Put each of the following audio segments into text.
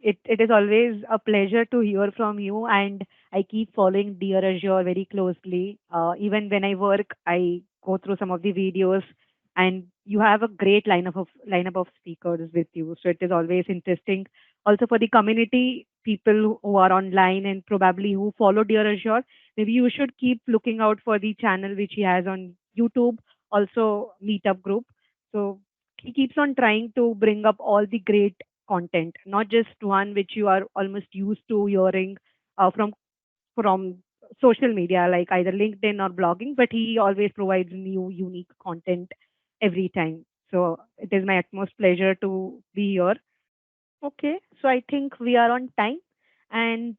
It is always a pleasure to hear from you, and I keep following Dear Azure very closely. Even when I work, I go through some of the videos, and you have a great lineup of speakers with you. So it is always interesting. Also for the community, people who are online and probably who follow Dear Azure, maybe you should keep looking out for the channel which he has on YouTube, also Meetup group. So he keeps on trying to bring up all the great content, not just one which you are almost used to hearing from social media like either LinkedIn or blogging, but he always provides new unique content every time. So it is my utmost pleasure to be here. Okay, so I think we are on time. And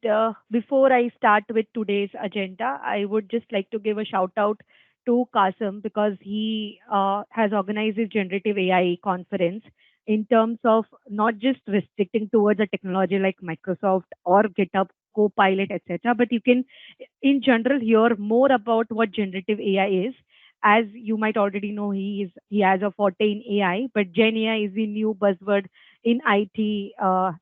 before I start with today's agenda, I would just like to give a shout out to Kasam because he has organized his generative AI conference in terms of not just restricting towards a technology like Microsoft or GitHub, Copilot, etc., but you can, in general, hear more about what generative AI is. As you might already know, he has a forte in AI, but Gen AI is the new buzzword in IT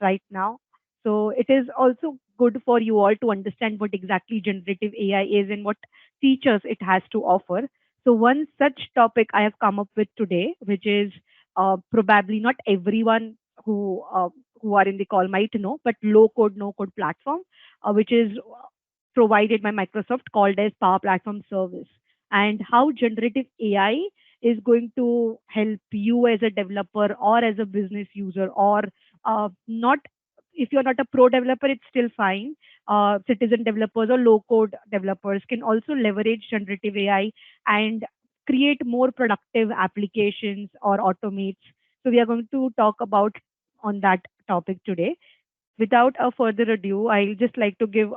right now. So it is also good for you all to understand what exactly generative AI is and what features it has to offer. So one such topic I have come up with today, which is probably not everyone who are in the call might know, but low code, no code platform, which is provided by Microsoft called as Power Platform Service, and how generative AI is going to help you as a developer or as a business user or not. If you're not a pro developer, it's still fine. Citizen developers or low code developers can also leverage generative AI and create more productive applications or automates. So we are going to talk about on that topic today. Without a further ado, I'll just like to give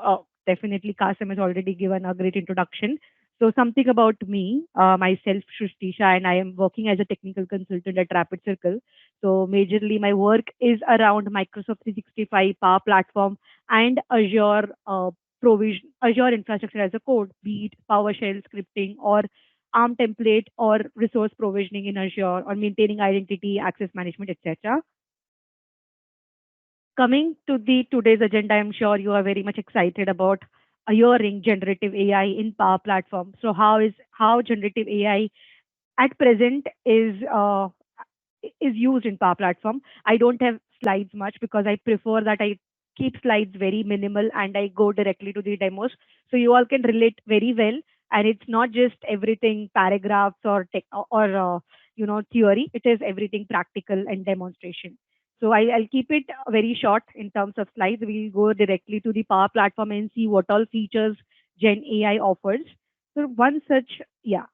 definitely Kasim has already given a great introduction. So something about me, myself, Shrushti Shah, and I am working as a technical consultant at Rapid Circle. So majorly my work is around Microsoft 365 Power Platform and Azure Azure infrastructure as a code, be it PowerShell scripting or ARM template or resource provisioning in Azure or maintaining identity, access management, etc. Coming to the today's agenda, I'm sure you are very much excited about hearing generative AI in Power Platform. So how generative AI at present is used in Power Platform. I don't have slides much because I prefer that I keep slides very minimal and I go directly to the demos so you all can relate very well. And it's not just everything paragraphs or tech or theory. It is everything practical and demonstration. So I'll keep it very short in terms of slides. We'll go directly to the Power Platform and see what all features Gen AI offers. So one such, yeah.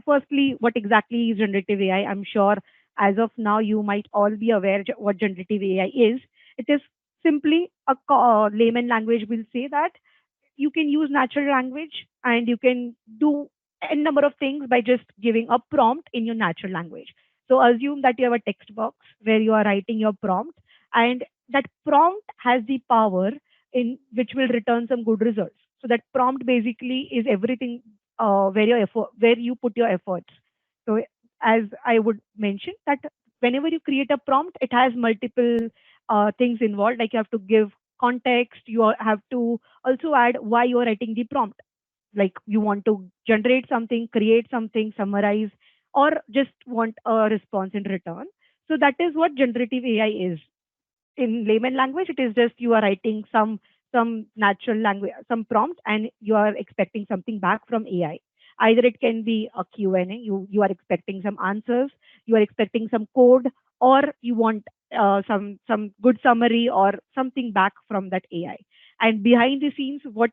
Firstly, what exactly is generative AI? I'm sure as of now you might all be aware what generative AI is. It is simply a layman language will say that you can use natural language and you can do a number of things by just giving a prompt in your natural language. So assume that you have a text box where you are writing your prompt, and that prompt has the power in which will return some good results. So that prompt basically is everything where you put your efforts. So as I would mention that whenever you create a prompt, it has multiple things involved. Like you have to give context, have to also add why you're writing the prompt. Like you want to generate something, create something, summarize, or just want a response in return. So that is what generative AI is. In layman language, it is just you are writing some natural language, some prompt, and you are expecting something back from AI. Either it can be a Q&A, you are expecting some answers, you are expecting some code, or you want some good summary or something back from that AI. And behind the scenes, what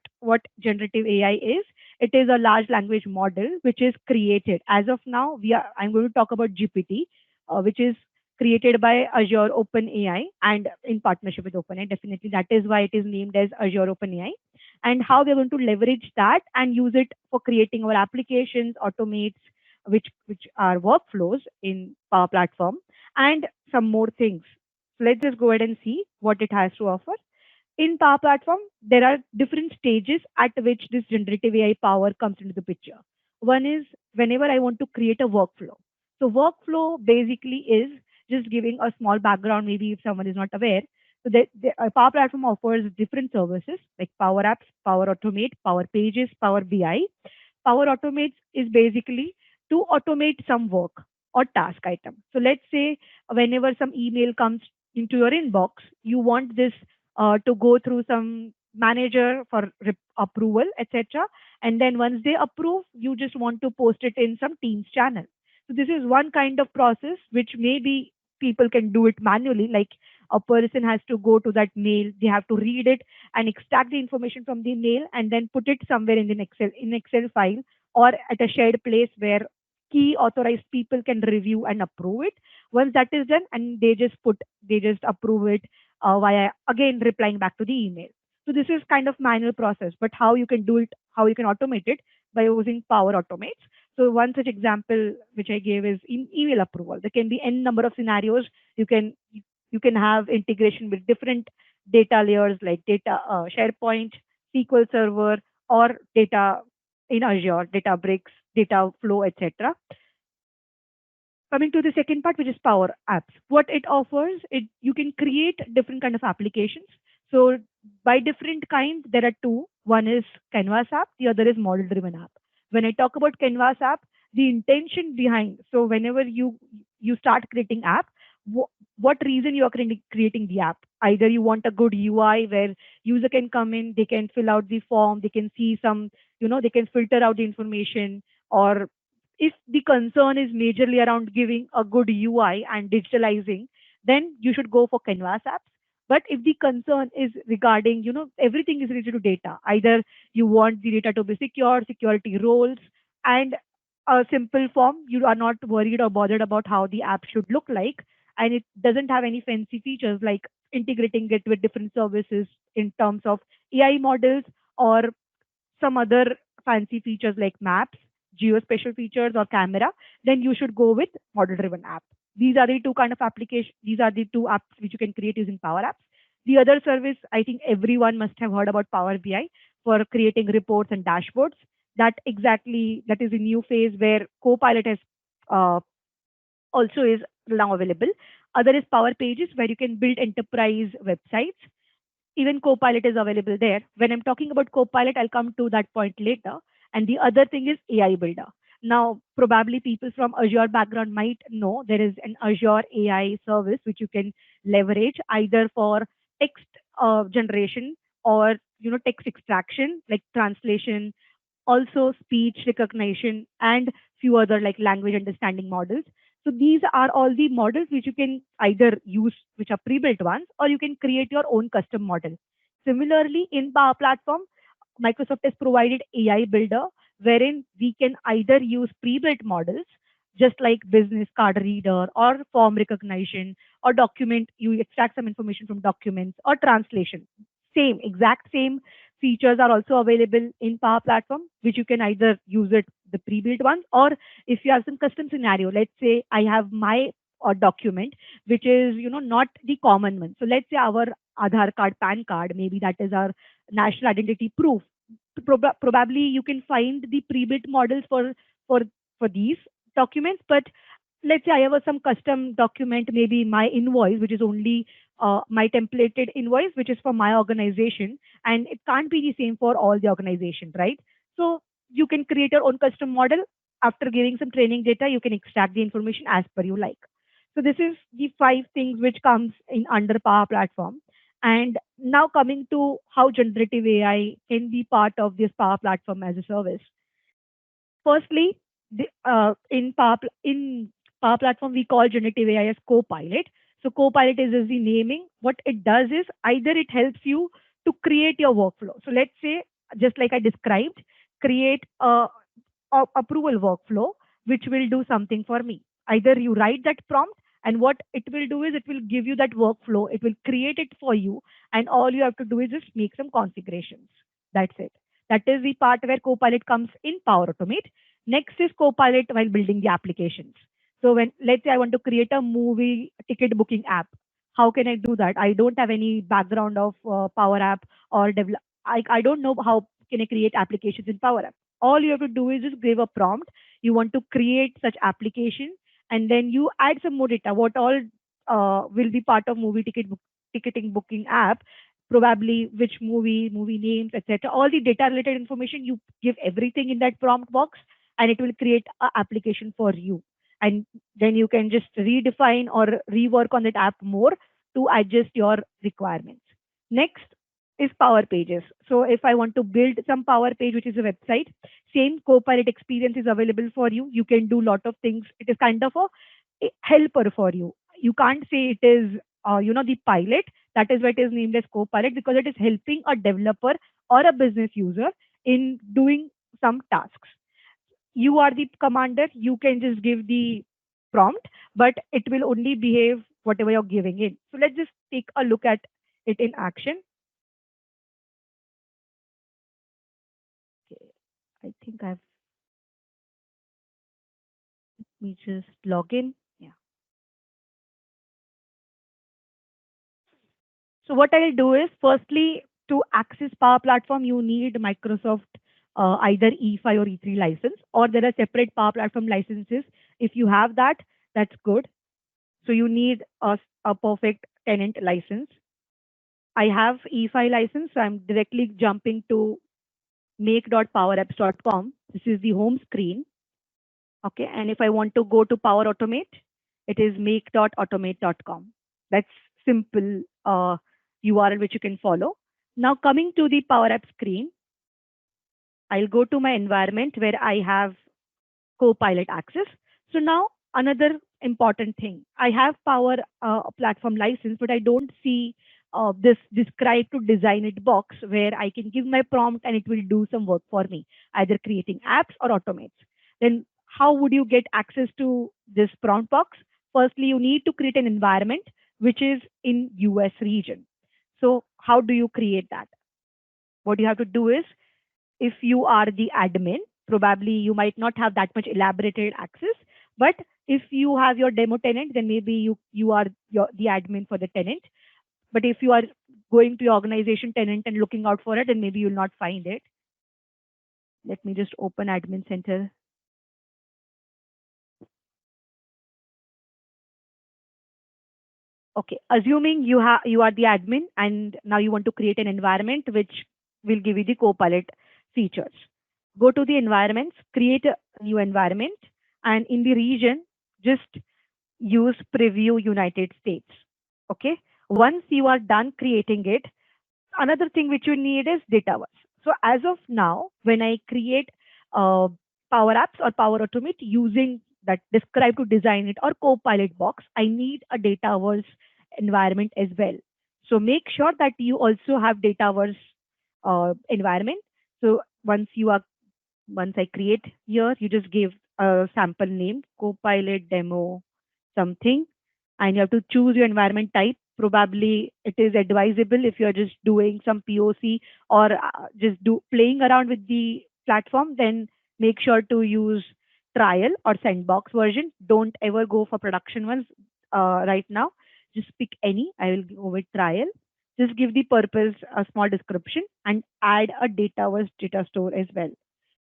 generative AI is, it is a large language model which is created. As of now, I'm going to talk about GPT, which is created by Azure Open AI and in partnership with OpenAI. Definitely, that is why it is named as Azure Open AI. And how we're going to leverage that and use it for creating our applications, automates, which are workflows in Power Platform, and some more things. So let's just go ahead and see what it has to offer. In Power Platform, there are different stages at which this generative AI power comes into the picture. One is whenever I want to create a workflow. So workflow basically is just giving a small background, maybe if someone is not aware. So Power Platform offers different services like Power Apps, Power Automate, Power Pages, Power BI. Power Automates is basically to automate some work or task item. So let's say whenever some email comes into your inbox, you want this to go through some manager for approval, etc. And then once they approve, you just want to post it in some Teams channel. So this is one kind of process which maybe people can do it manually. Like a person has to go to that mail, they have to read it and extract the information from the mail and then put it somewhere in the Excel file or at a shared place where key authorized people can review and approve it. Once that is done, and they just approve it via again replying back to the email. So this is kind of manual process, but how you can do it, how you can automate it by using Power Automates. So one such example which I gave is in email approval. There can be n number of scenarios. You can you can have integration with different data layers like data SharePoint, SQL Server, or data in Azure, Databricks, data flow, etc. Coming to the second part, which is Power Apps. What it offers, it you can create different kind of applications. So by different kind, there are two. One is Canvas app, the other is model driven app. When I talk about Canvas app, the intention behind, so whenever you start creating app, what reason you are creating the app? Either you want a good UI where user can come in, they can fill out the form, they can see some, they can filter out the information, or if the concern is majorly around giving a good UI and digitalizing, then you should go for Canvas apps. But if the concern is regarding, everything is related to data, either you want the data to be secure, security roles, and a simple form, you are not worried or bothered about how the app should look like, and it doesn't have any fancy features like integrating it with different services in terms of AI models or some other fancy features like maps, geospatial features, or camera, then you should go with model-driven app. These are the two kind of application. These are the two apps which you can create using Power Apps. The other service, I think everyone must have heard about Power BI for creating reports and dashboards. That is a new phase where Copilot has uh, also is now available. Other is Power Pages where you can build enterprise websites. Even Copilot is available there. When I'm talking about Copilot, I'll come to that point later. And the other thing is AI Builder. Now, probably people from Azure background might know there is an Azure AI service which you can leverage either for text generation or text extraction like translation, also speech recognition, and few other like language understanding models. So these are all the models which you can either use, which are pre-built ones, or you can create your own custom model. Similarly, in Power Platform, Microsoft has provided AI Builder, wherein we can either use pre-built models, just like business card reader or form recognition or document, you extract some information from documents or translation. Exact same features are also available in Power Platform, which you can either use it, the pre-built ones, or if you have some custom scenario, let's say I have my document, which is, not the common one. So let's say our Aadhaar card, PAN card, maybe that is our national identity proof. Probably you can find the pre-built models for for these documents, but let's say I have some custom document, maybe my invoice, which is only my templated invoice, which is for my organization, and it can't be the same for all the organization, right? So you can create your own custom model. After giving some training data, you can extract the information as per you like. So this is the five things which comes in under Power Platform. And now coming to how generative AI can be part of this Power Platform as a service. Firstly, in Power Platform, we call generative AI as Copilot. So Copilot is the naming. What it does is either it helps you to create your workflow. So let's say, just like I described, create a approval workflow which will do something for me. Either you write that prompt, and what it will do is it will give you that workflow. It will create it for you, and all you have to do is just make some configurations. That's it. That is the part where Copilot comes in Power Automate. Next is Copilot while building the applications. So when let's say I want to create a movie ticket booking app, how can I do that? I don't have any background of Power App or develop. I don't know how can I create applications in Power App. All you have to do is just give a prompt. You want to create such application, and then you add some more data. What all will be part of movie ticketing booking app, probably which movie names, etc. All the data related information, you give everything in that prompt box, and it will create an application for you. And then you can just redefine or rework on that app more to adjust your requirements. Next is Power Pages. So if I want to build some Power Page, which is a website, same Copilot experience is available for you. You can do lot of things. It is kind of a helper for you. You can't say it is, the pilot. That is why it is named as Copilot, because it is helping a developer or a business user in doing some tasks. You are the commander. You can just give the prompt, but it will only behave whatever you're giving it. So let's just take a look at it in action. Okay, I think I've me just log in. Yeah. So what I'll do is, firstly, to access Power Platform, you need Microsoft either E5 or E3 license, or there are separate Power Platform licenses. If you have that, that's good. So you need a perfect tenant license. I have E5 license, so I'm directly jumping to make.powerapps.com. This is the home screen. Okay, and if I want to go to Power Automate, it is make.automate.com. That's simple URL which you can follow. Now coming to the Power App screen, I'll go to my environment where I have Copilot access. So now another important thing, I have Power Platform license, but I don't see this describe to design it box where I can give my prompt and it will do some work for me, either creating apps or automates. Then how would you get access to this prompt box? Firstly, you need to create an environment which is in US region. So how do you create that? What you have to do is, if you are the admin, probably you might not have that much elaborated access. But if you have your demo tenant, then maybe you are the admin for the tenant. But if you are going to your organization tenant and looking out for it, then maybe you'll not find it. Let me just open admin center. Okay, assuming you are the admin and now you want to create an environment which will give you the Copilot features. Go to the environments, create a new environment, and in the region, just use preview United States. Okay. Once you are done creating it, another thing which you need is data vars. So as of now, when I create uh, Power Apps or Power Automate using that describe to design it or Copilot box, I need a data vars environment as well. So make sure that you also have data vars environment. So once I create here, you just give a sample name, Copilot demo something, and you have to choose your environment type. Probably it is advisable if you're just doing some POC or just do playing around with the platform, then make sure to use trial or sandbox version. Don't ever go for production ones right now. Just pick any. I will go with trial. Just give the purpose a small description and add a data store as well.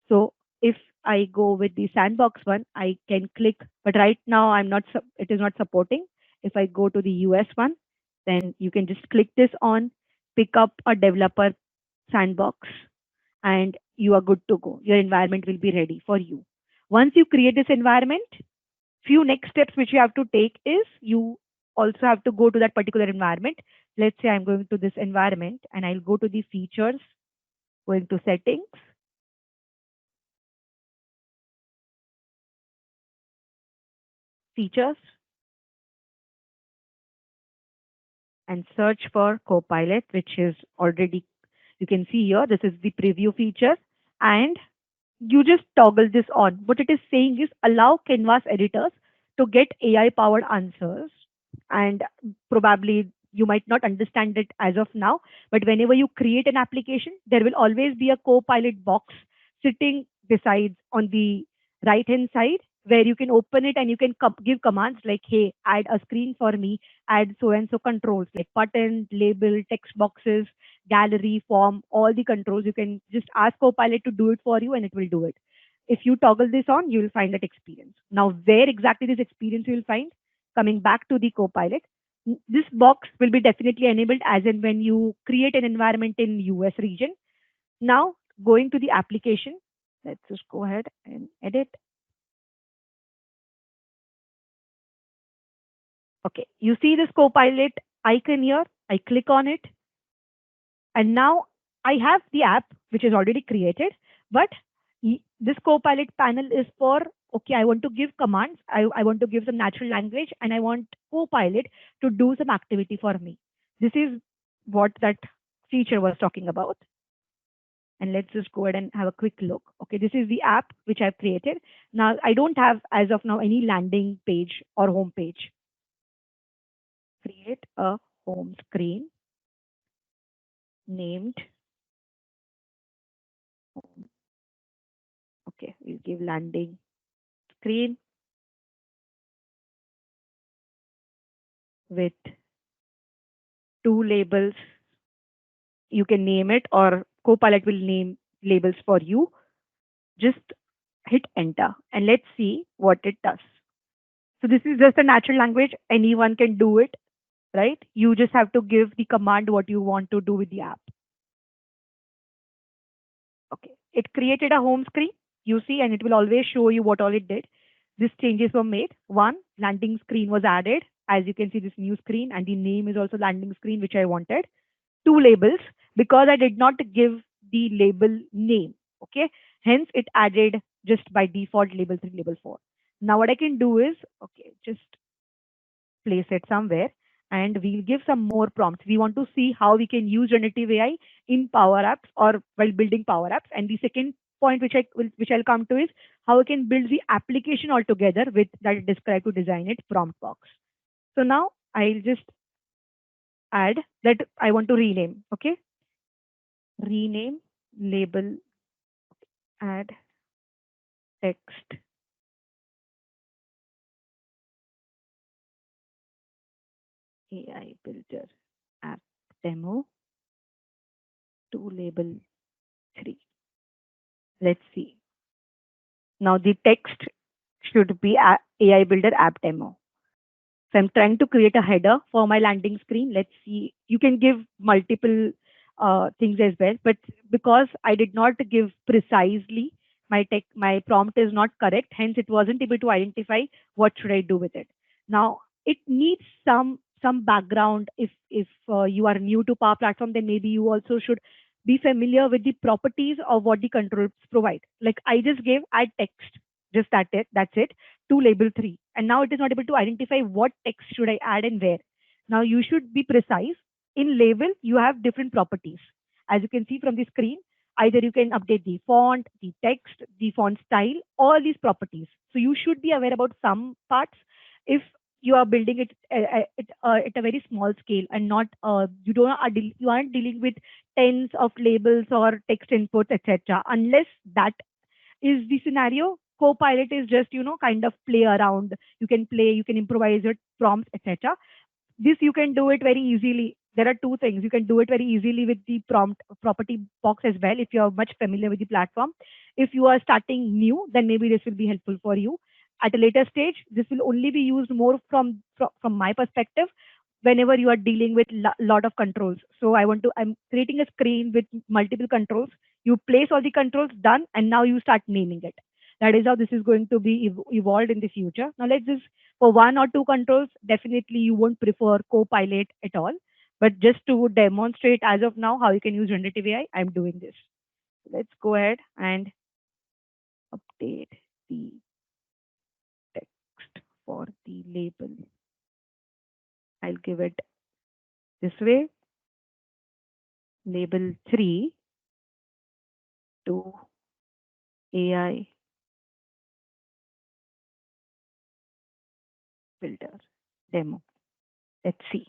So if I go with the sandbox one, I can click, but right now it is not supporting. If I go to the US one, then you can just click this on, pick up a developer sandbox, and you are good to go. Your environment will be ready for you. Once you create this environment, few next steps which you have to take is you also have to go to that particular environment. Let's say I'm going to this environment and I'll go to the features, going to settings, features, and search for Copilot, which is already, you can see here, this is the preview feature. And you just toggle this on. What it is saying is allow Canvas editors to get AI powered answers. And probably you might not understand it as of now, but whenever you create an application, there will always be a Copilot box sitting beside on the right hand side where you can open it and you can give commands like, hey, add a screen for me, add so and so controls like button, label, text boxes, gallery, form, all the controls. You can just ask Copilot to do it for you and it will do it. If you toggle this on, you will find that experience. Now, where exactly this experience you will find? Coming back to the Copilot, This box will be definitely enabled as in when you create an environment in US region. Now, going to the application, let's just go ahead and edit. Okay, you see this Copilot icon here. I click on it, and now I have the app which is already created, but this Copilot panel is for, okay, I want to give commands, I want to give some natural language, and I want Copilot to do some activity for me. This is what that feature was talking about. And let's just go ahead and have a quick look. Okay, this is the app which I've created. Now, I don't have, as of now, any landing page or home page. Create a home screen named, okay, we'll give landing screen with two labels. You can name it, or Copilot will name labels for you. Just hit enter and let's see what it does. So this is just a natural language. Anyone can do it, right? You just have to give the command what you want to do with the app. Okay. It created a home screen, you see, and it will always show you what all it did. These changes were made. One, landing screen was added. As you can see, this new screen, and the name is also landing screen, which I wanted. Two labels, because I did not give the label name. Okay. Hence, it added just by default label 3, label 4. Now, what I can do is, okay, just place it somewhere, and we'll give some more prompts. We want to see how we can use generative AI in Power Apps or while building Power Apps. And the second point which I'll come to is how I can build the application altogether with that describe to design it prompt box. So now I'll just add that I want to rename. Okay, rename label, add text AI builder app demo to label 3. Let's see. Now the text should be AI Builder app demo. So I'm trying to create a header for my landing screen. Let's see. You can give multiple things as well, but because I did not give precisely, my prompt is not correct. Hence, it wasn't able to identify what should I do with it. Now, it needs some background. If you are new to Power Platform, then maybe you also should be familiar with the properties of what the controls provide. Like I just gave add text, just that's it, to label 3. And now it is not able to identify what text should I add and where. Now you should be precise. In label, you have different properties. As you can see from the screen, either you can update the font, the text, the font style, all these properties. So you should be aware about some parts if you are building it at a very small scale and not you aren't dealing with tens of labels or text inputs, etc. Unless that is the scenario. Copilot is just, kind of play around. You can play, you can improvise your prompts, etc. This you can do it very easily. There are two things. You can do it very easily with the prompt property box as well if you're much familiar with the platform. If you are starting new, then maybe this will be helpful for you. At a later stage, this will only be used more from my perspective whenever you are dealing with lot of controls. So I'm creating a screen with multiple controls. You place all the controls, done, and now you start naming it. That is how this is going to be evolved in the future. Now let's just, for one or two controls, definitely you won't prefer Copilot at all. But just to demonstrate as of now how you can use generative AI, I'm doing this. Let's go ahead and update the text for the label. I'll give it this way, label 3 to AI builder demo. Let's see.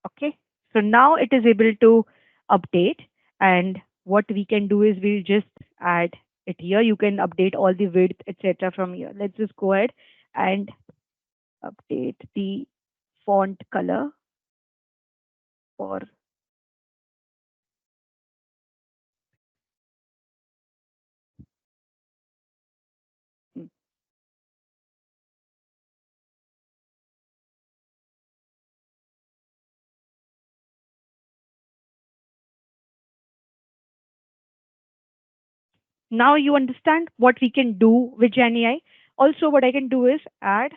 Okay. So now it is able to update. And what we can do is we'll just add it here. You can update all the width, etc. from here. Let's just go ahead and update the font color for Now you understand what we can do with Gen AI. Also, what I can do is add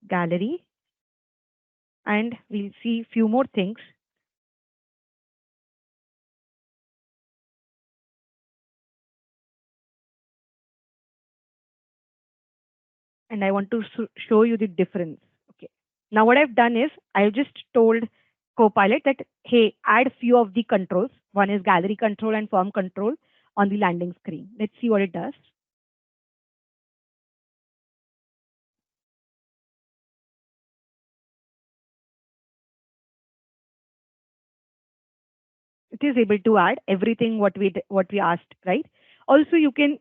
gallery, and we'll see few more things. And I want to show you the difference. Okay. Now what I've done is I've just told Copilot that, hey, add few of the controls. One is gallery control and form control on the landing screen. Let's see what it does. It is able to add everything what we asked, right? Also, you can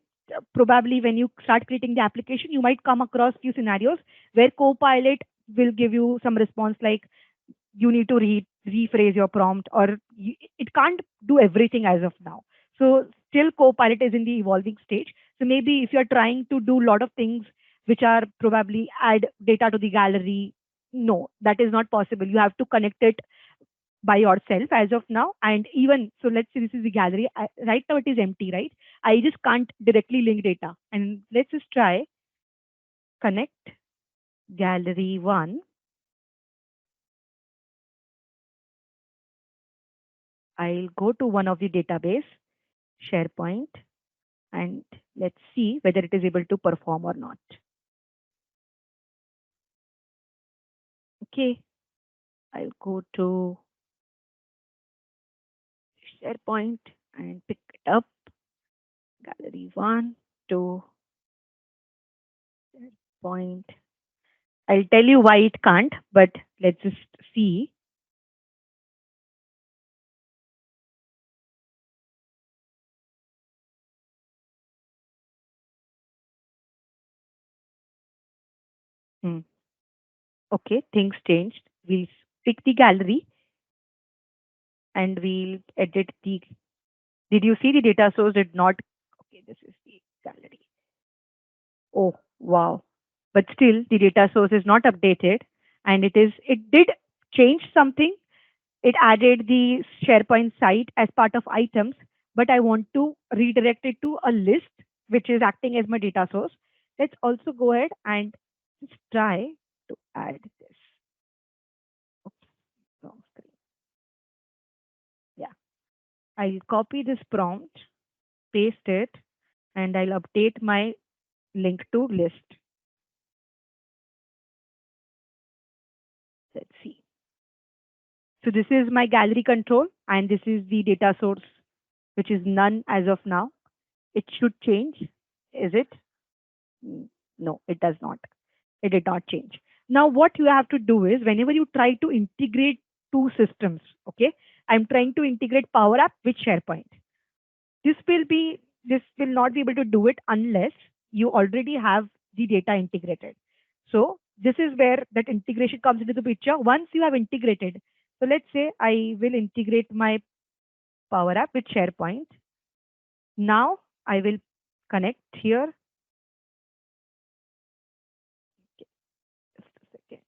probably when you start creating the application, you might come across few scenarios where Copilot will give you some response like you need to rephrase your prompt, or it can't do everything as of now. So still Copilot is in the evolving stage. So maybe if you're trying to do a lot of things which are probably add data to the gallery, no, that is not possible. You have to connect it by yourself as of now. And even so, let's say this is the gallery. Right now it is empty, right? I just can't directly link data. And let's just try connect gallery one. I'll go to one of the database, SharePoint, and let's see whether it is able to perform or not. Okay, I'll go to SharePoint and pick it up. Gallery one to SharePoint. I'll tell you why it can't, but let's just see. Hmm. Okay, things changed. We'll pick the gallery and we'll edit the. Did you see the data source did not? Okay, this is the gallery. Oh, wow. But still, the data source is not updated, and it did change something. It added the SharePoint site as part of items, but I want to redirect it to a list, which is acting as my data source. Let's also go ahead and just try to add this. Oops, wrong screen. Yeah. I'll copy this prompt, paste it, and I'll update my link to list. Let's see. So this is my gallery control, and this is the data source, which is none as of now. It should change. Is it? No, it does not. It did not change. Now, what you have to do is whenever you try to integrate two systems, okay, I'm trying to integrate Power App with SharePoint. This will be this will not be able to do it unless you already have the data integrated. So this is where that integration comes into the picture. Once you have integrated, so let's say I will integrate my Power App with SharePoint. Now I will connect here. Just a second.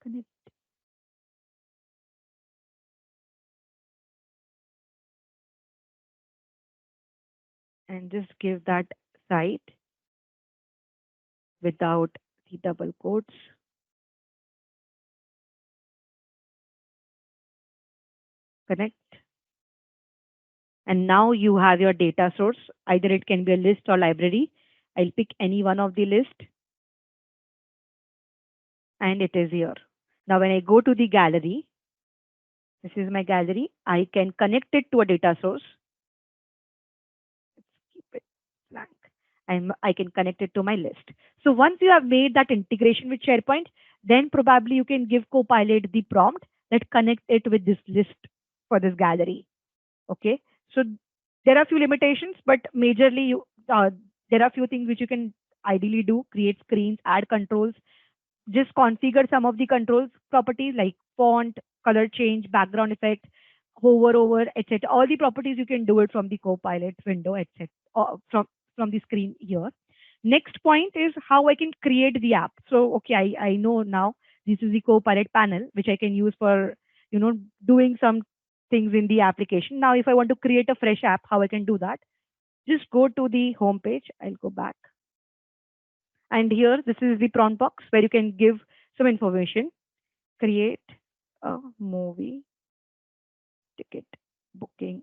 Connect and just give that site without the double quotes. Connect. And now you have your data source. Either it can be a list or library. I'll pick any one of the list and it is here. Now when I go to the gallery, this is my gallery. I can connect it to a data source. Let's keep it blank. And I can connect it to my list. So once you have made that integration with SharePoint, then probably you can give Copilot the prompt that connect it with this list for this gallery. Okay. So there are few limitations, but majorly there are few things which you can ideally do: create screens, add controls, just configure some of the controls properties like font, color change, background effect, hover over, etc. All the properties you can do it from the Copilot window, etc. From the screen here. Next point is how I can create the app. So okay, I know now This is the Copilot panel, which I can use for, doing some things in the application. Now, if I want to create a fresh app, how I can do that? Just go to the home page. I'll go back. And here, this is the prompt box where you can give some information. Create a movie ticket booking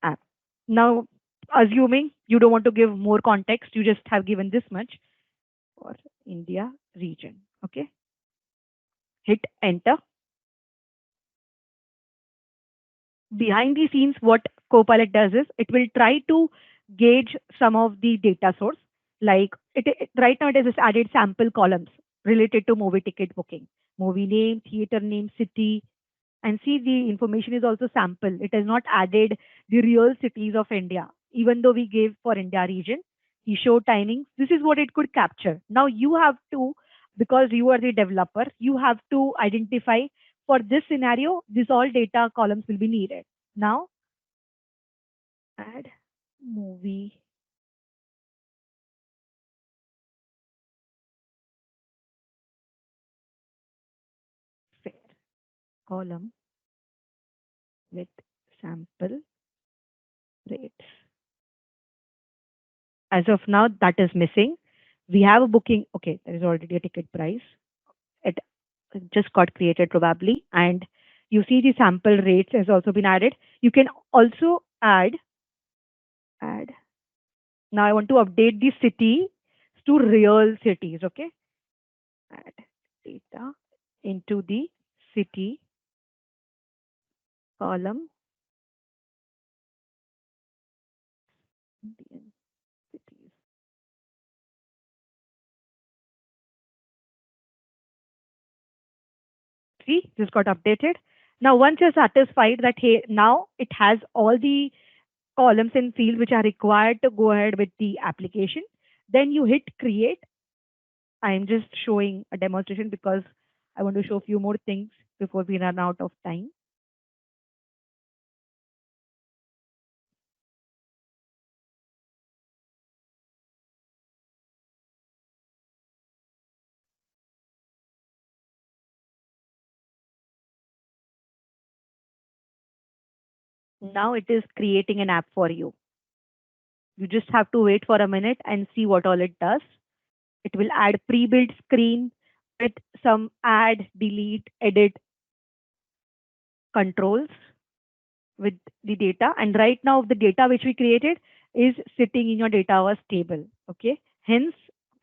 app. Now, assuming you don't want to give more context, you just have given this much for India region. Okay. Hit enter. Behind the scenes, what Copilot does is it will try to gauge some of the data source. Like right now, it has added sample columns related to movie ticket booking, movie name, theater name, city, and see the information is also sample. It has not added the real cities of India, even though we gave for India region. He showed timings. This is what it could capture. Now you have to, because you are the developer, you have to identify for this scenario, this all data columns will be needed. Now add movie fare column with sample rates. As of now, that is missing. We have a booking. Okay, there is already a ticket price. It just got created probably. And you see the sample rates has also been added. You can also add. Now I want to update the city to real cities. Okay. Add data into the city column. Indian cities. See, this got updated. Now, once you're satisfied that hey, now it has all the columns and fields which are required to go ahead with the application, then you hit create. I'm just showing a demonstration because I want to show a few more things before we run out of time. Now it is creating an app for you. You just have to wait for a minute and see what all it does. It will add pre-built screen with some add, delete, edit controls with the data. And right now, the data which we created is sitting in your Dataverse table. Okay. Hence,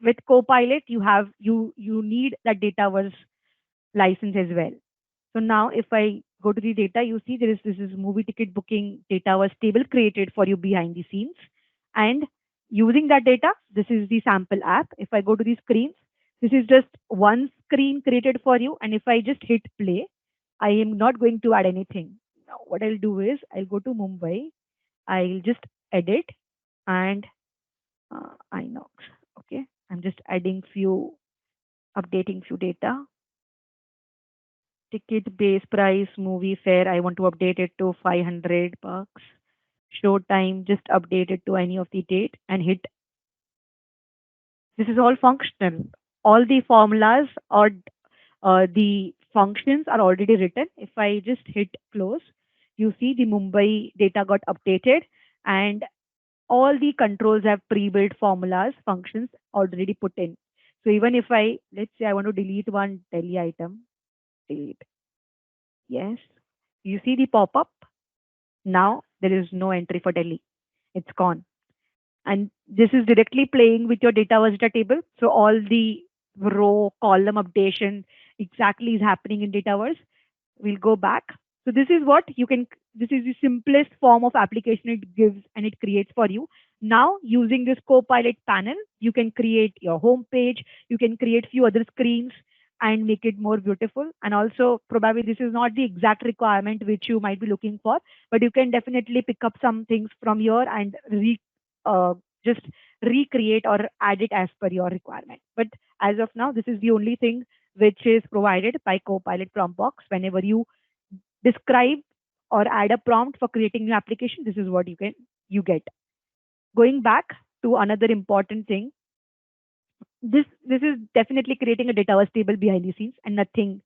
with Copilot, you need that Dataverse license as well. So now if I go to the data, you see this is movie ticket booking data was table created for you behind the scenes. And using that data, this is the sample app. If I go to the screens, this is just one screen created for you. And if I just hit play, I am not going to add anything. Now what I'll do is I'll go to Mumbai. I'll just edit and Inox. Okay. I'm just adding updating few data. Ticket base price, movie fare, I want to update it to 500 bucks. Show time, just update it to any of the date and hit. This is all functional. All the formulas or the functions are already written. If I just hit close, you see the Mumbai data got updated and all the controls have pre-built formulas, functions already put in. So even if let's say I want to delete one Delhi item, delete. Yes. You see the pop-up. Now there is no entry for Delhi. It's gone. And this is directly playing with your data visitor table. So all the row column updation exactly is happening in Dataverse. We'll go back. So this is what you can, this is the simplest form of application it gives and it creates for you. Now using this Copilot panel, you can create your home page, you can create few other screens and make it more beautiful. And also probably this is not the exact requirement which you might be looking for, but you can definitely pick up some things from here and uh, just recreate or add it as per your requirement. But as of now, this is the only thing which is provided by Copilot prompt box. Whenever you describe or add a prompt for creating new application, this is what you get. Going back to another important thing, This is definitely creating a data table behind the scenes and nothing,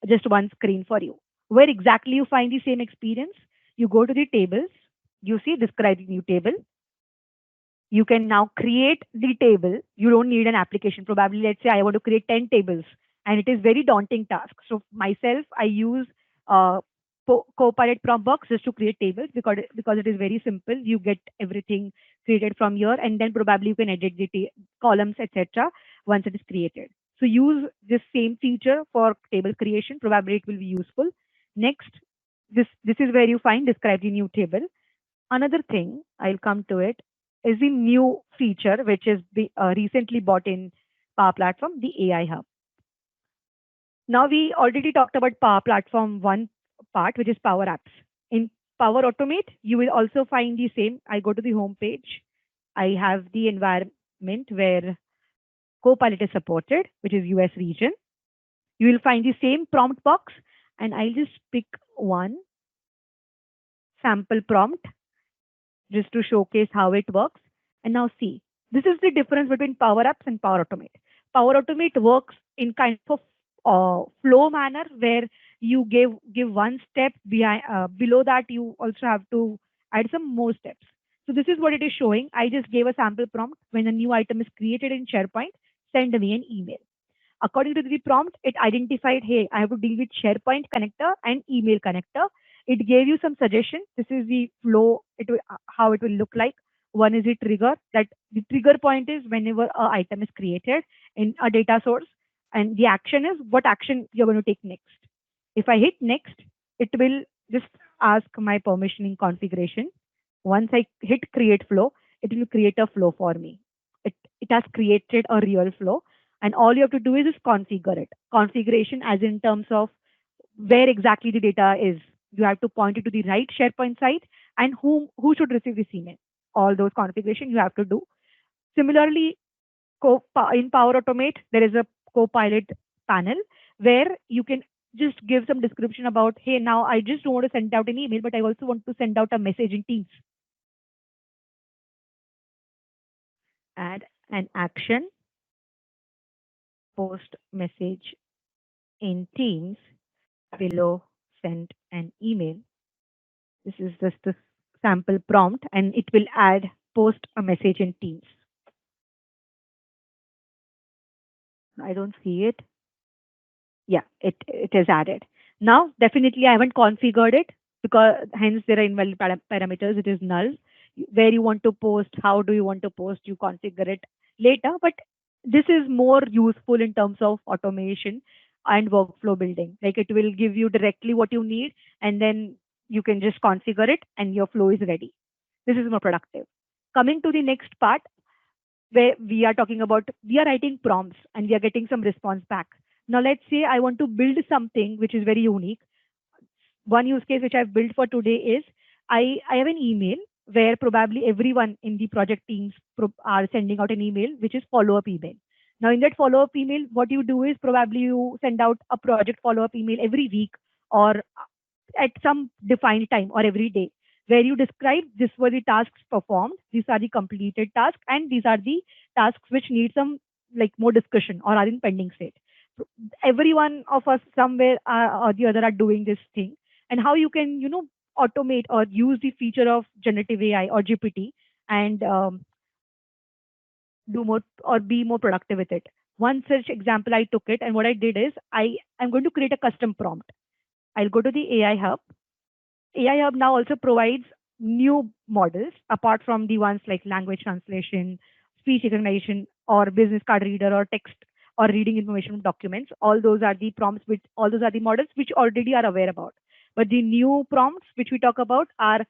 just one screen for you. Where exactly you find the same experience? You go to the tables, you see describe the new table, you can now create the table. You don't need an application. Probably, let's say I want to create 10 tables, and it is very daunting task. So myself, I use uh, Copilot prompt box just to create tables because it is very simple. You get everything created from here, and then probably you can edit the columns, etc. once it is created. So use this same feature for table creation. Probably it will be useful. Next, this is where you find describe the new table. Another thing, I'll come to it, is the new feature which is recently bought in Power Platform, the AI Hub. Now we already talked about Power Platform one part, which is Power Apps. In Power Automate, you will also find the same. I go to the home page. I have the environment where Copilot is supported, which is US region. You will find the same prompt box, and I'll just pick one sample prompt just to showcase how it works. And now see, this is the difference between Power Apps and Power Automate. Power Automate works in kind of flow manner where you give one step behind below that you also have to add some more steps. So this is what it is showing. I just gave a sample prompt. When a new item is created in SharePoint, send me an email. According to the prompt, it identified, hey, I have to deal with SharePoint connector and email connector. It gave you some suggestion. This is the flow, how it will look like. One is the trigger. That the trigger point is whenever a item is created in a data source, and the action is what action you're going to take next. If I hit next, it will just ask my permissioning configuration. Once I hit create flow, it will create a flow for me. It has created a real flow, and all you have to do is just configure it. Configuration as in terms of where exactly the data is. You have to point it to the right SharePoint site and who should receive this email. All those configuration you have to do. Similarly, in Power Automate, there is a Copilot panel where you can just give some description about, hey, now I just don't want to send out an email, but I also want to send out a message in Teams. Add an action, post message in Teams below, send an email. This is just the sample prompt and it will add post a message in Teams. I don't see it. Yeah, it is added. Now, definitely I haven't configured it because hence there are invalid parameters. It is null. Where you want to post, how do you want to post, you configure it later. But this is more useful in terms of automation and workflow building. Like it will give you directly what you need and then you can just configure it and your flow is ready. This is more productive. Coming to the next part, where we are talking about, we are writing prompts and we are getting some response back. Now let's say I want to build something which is very unique. One use case which I've built for today is I have an email where probably everyone in the project teams are sending out an email which is follow-up email. Now in that follow-up email, what you do is probably you send out a project follow-up email every week or at some defined time or every day where you describe this were the tasks performed, these are the completed tasks, and these are the tasks which need some like more discussion or are in pending state. Every one of us somewhere or the other are doing this thing, and how you can automate or use the feature of generative AI or GPT and do more or be more productive with it. One such example I took it, and what I did is I'm going to create a custom prompt. I'll go to the AI Hub. AI Hub now also provides new models apart from the ones like language translation, speech recognition, or business card reader, or text or reading information from documents. All those are the prompts which all those are the models which already are aware about. But the new prompts which we talk about are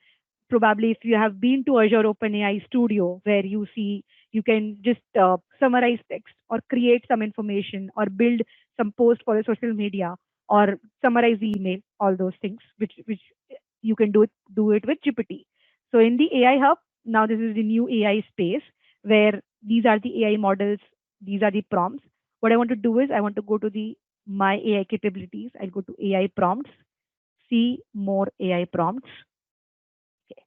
probably if you have been to Azure Open AI Studio, where you see you can just summarize text or create some information or build some post for the social media or summarize the email, all those things which you can do it with GPT. So in the AI Hub, now this is the new AI space where these are the AI models, these are the prompts. What I want to do is I want to go to the my AI capabilities. I'll go to AI prompts, see more AI prompts. Okay.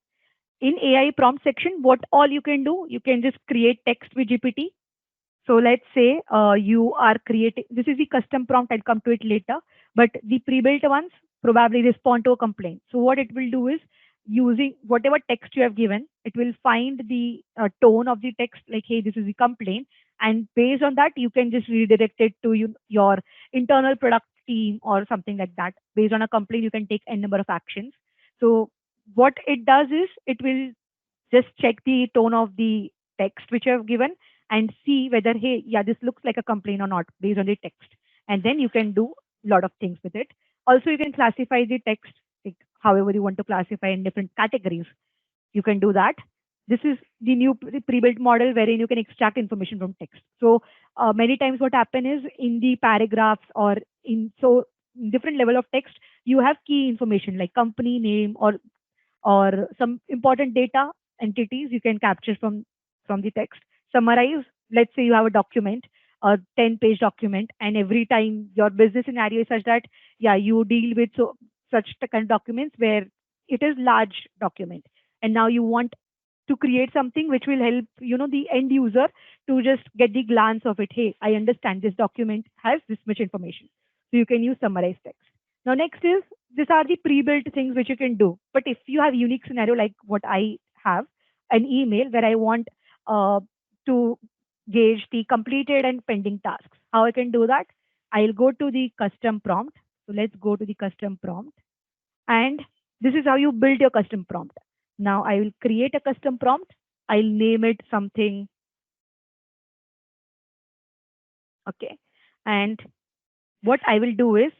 In AI prompt section, what all you can do, you can just create text with GPT. So let's say you are creating, this is the custom prompt, I'll come to it later, but the pre-built ones probably respond to a complaint. So what it will do is, using whatever text you have given, it will find the tone of the text, like, hey, this is the complaint. And based on that, you can just redirect it to your internal product team or something like that. Based on a complaint, you can take n number of actions. So what it does is, it will just check the tone of the text which you have given and see whether, hey, yeah, this looks like a complaint or not based on the text. And then you can do a lot of things with it. Also, you can classify the text, like, however you want to classify in different categories. You can do that. This is the new pre-built model wherein you can extract information from text. So many times what happen is, in the paragraphs or in so different level of text, you have key information like company name or some important data entities you can capture from the text. Summarize, let's say you have a document, a 10-page document, and every time your business scenario is such that, yeah, you deal with such kind of documents where it is large document, and now you want to create something which will help the end user to just get the glance of it. Hey, I understand this document has this much information, so you can use summarize text. Now next is, these are the pre-built things which you can do. But if you have unique scenario like what I have, an email where I want to gauge the completed and pending tasks, how I can do that? I'll go to the custom prompt. So let's go to the custom prompt, and this is how you build your custom prompt. Now I will create a custom prompt. I'll name it something. Okay. And what I will do is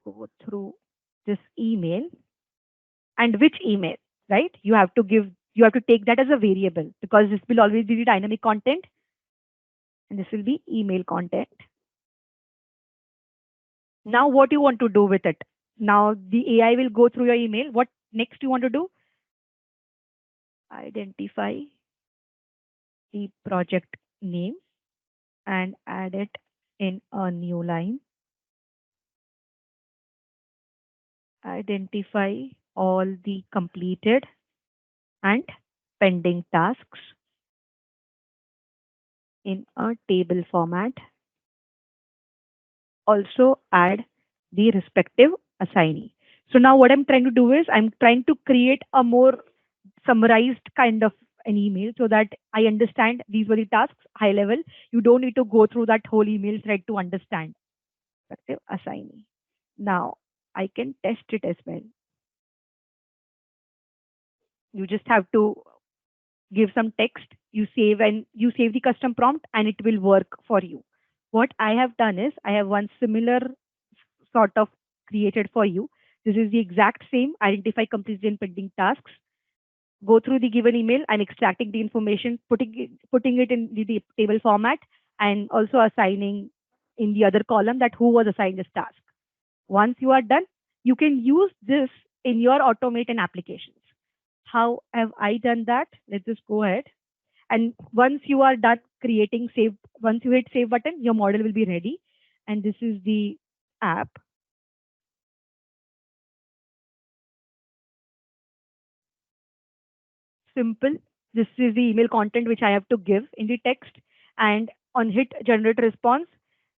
go through this email. And which email, right? You have to take that as a variable, because this will always be the dynamic content, and this will be email content. Now what you want to do with it? Now the AI will go through your email. What next you want to do? Identify the project name and add it in a new line. Identify all the completed and pending tasks in a table format. Also add the respective assignee. So now what I'm trying to do is, I'm trying to create a more summarized kind of an email so that I understand these were the tasks high level. You don't need to go through that whole email thread to understand. Respective assignee. Now I can test it as well. You just have to give some text, you save the custom prompt, and it will work for you. What I have done is, I have one similar sort of created for you. This is the exact same: identify completed and pending tasks. Go through the given email and extracting the information, putting it in the table format, and also assigning in the other column that who was assigned this task. Once you are done, you can use this in your automate and applications. How have I done that? Let's just go ahead. And once you are done creating save, once you hit save button, your model will be ready. And this is the app. Simple. This is the email content which I have to give in the text. And on hit generate response,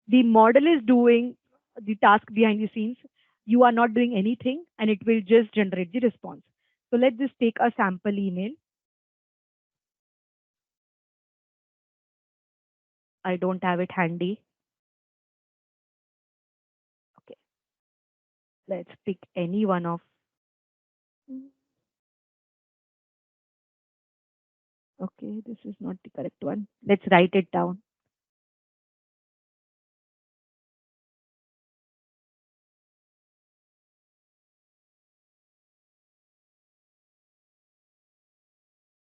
the model is doing the task behind the scenes. You are not doing anything, and it will just generate the response. So let's just take a sample email. I don't have it handy. Okay, let's pick any one of. Okay, this is not the correct one. Let's write it down.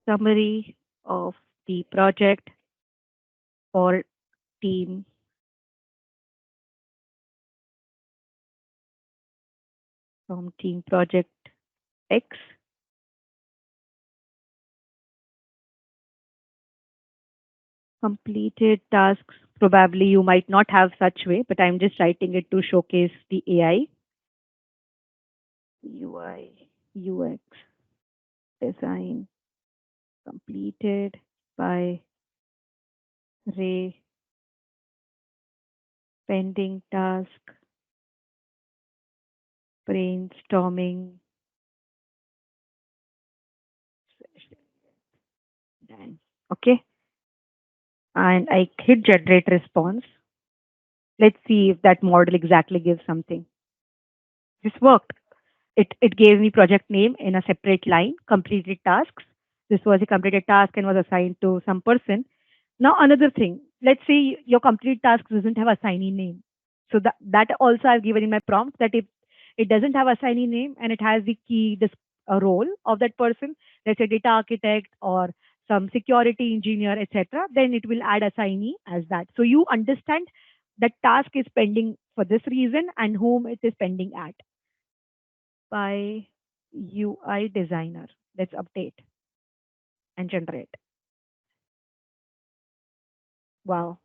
Summary of the project for team from team project X. Completed tasks. Probably you might not have such way, but I'm just writing it to showcase the AI. UI, UX, design completed by Ray, pending task, brainstorming. Done. Okay. And I hit generate response. Let's see if that model exactly gives something. This worked. It gave me project name in a separate line, completed tasks. This was a completed task and was assigned to some person. Now another thing, let's say your complete task doesn't have assignee name. So that also I've given in my prompt that if it doesn't have assignee name and it has the key role of that person, let's say data architect or some security engineer, etc., then it will add assignee as that. So you understand that task is pending for this reason and whom it is pending at by UI designer. Let's update and generate. Wow,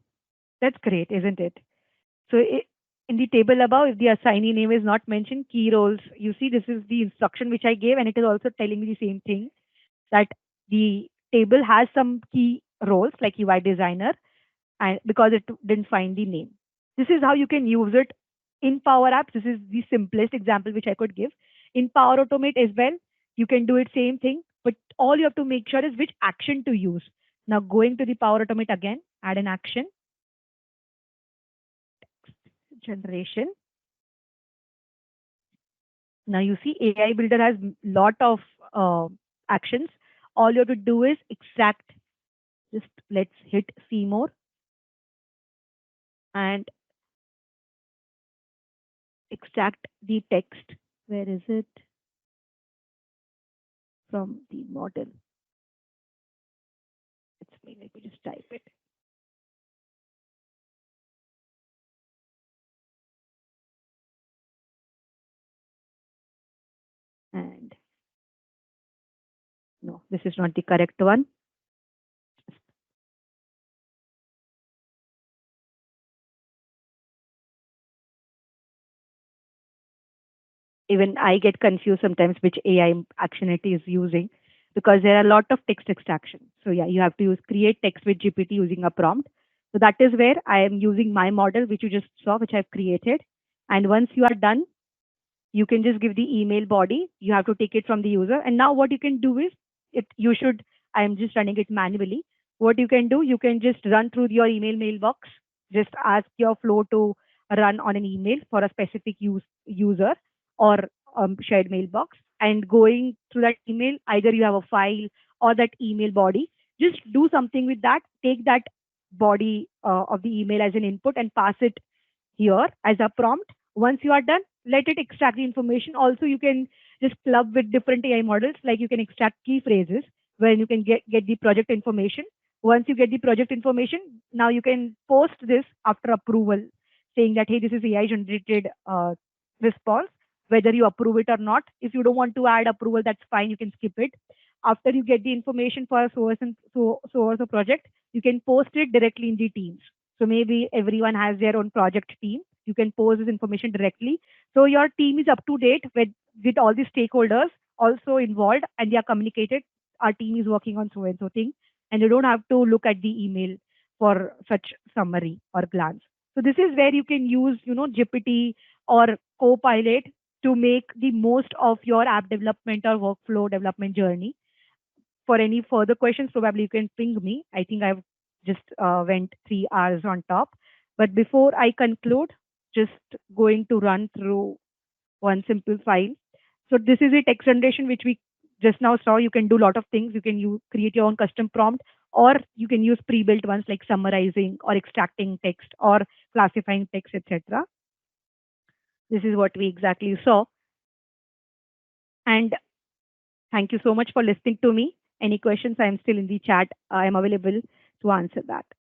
that's great, isn't it? So in the table above, if the assignee name is not mentioned, key roles, you see this is the instruction which I gave, and it is also telling me the same thing that the table has some key roles like UI designer, and because it didn't find the name. This is how you can use it in Power Apps. This is the simplest example which I could give. In Power Automate as well, you can do it same thing, but all you have to make sure is which action to use. Now going to the Power Automate again, add an action, generation. Now you see AI Builder has lot of actions. All you have to do is extract. Just let's hit see more and extract the text. Where is it? From the model. It's me. Let me just type it. And no, this is not the correct one. Even I get confused sometimes which AI action it is using because there are a lot of text extraction. So yeah, you have to use create text with GPT using a prompt. So that is where I am using my model, which you just saw, which I've created. And once you are done, you can just give the email body. You have to take it from the user. And now what you can do is you should, I'm just running it manually. What you can do, you can just run through your email mailbox, just ask your flow to run on an email for a specific user or shared mailbox. And going through that email, either you have a file or that email body, just do something with that. Take that body of the email as an input and pass it here as a prompt. Once you are done, let it extract the information. Also, you can just club with different AI models, like you can extract key phrases where you can get the project information. Once you get the project information, now you can post this after approval, saying that, hey, this is AI generated response, whether you approve it or not. If you don't want to add approval, that's fine. You can skip it. After you get the information for a source and source of project, you can post it directly in the teams. So maybe everyone has their own project team. You can post this information directly. So your team is up to date with all the stakeholders also involved and they are communicated. Our team is working on so and so thing. And you don't have to look at the email for such summary or glance. So this is where you can use, GPT or Copilot to make the most of your app development or workflow development journey. For any further questions, probably you can ping me. I think I've just went 3 hours on top. But before I conclude, just going to run through one simple file. So this is a text generation which we just now saw. You can do a lot of things. You can create your own custom prompt, or you can use pre-built ones like summarizing or extracting text or classifying text, etc. This is what we exactly saw. And thank you so much for listening to me. Any questions? I'm still in the chat. I am available to answer that.